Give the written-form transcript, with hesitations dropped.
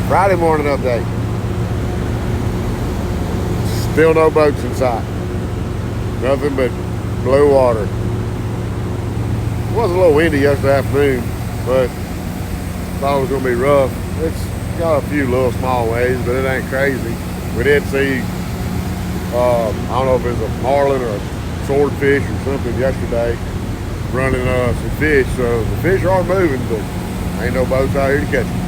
Friday morning update. Still no boats in sight. Nothing but blue water. It was a little windy yesterday afternoon, but thought it was going to be rough. It's got a few little small waves, but it ain't crazy. We did see, I don't know if it was a marlin or a swordfish or something yesterday running some fish. So the fish are moving, but ain't no boats out here to catch them.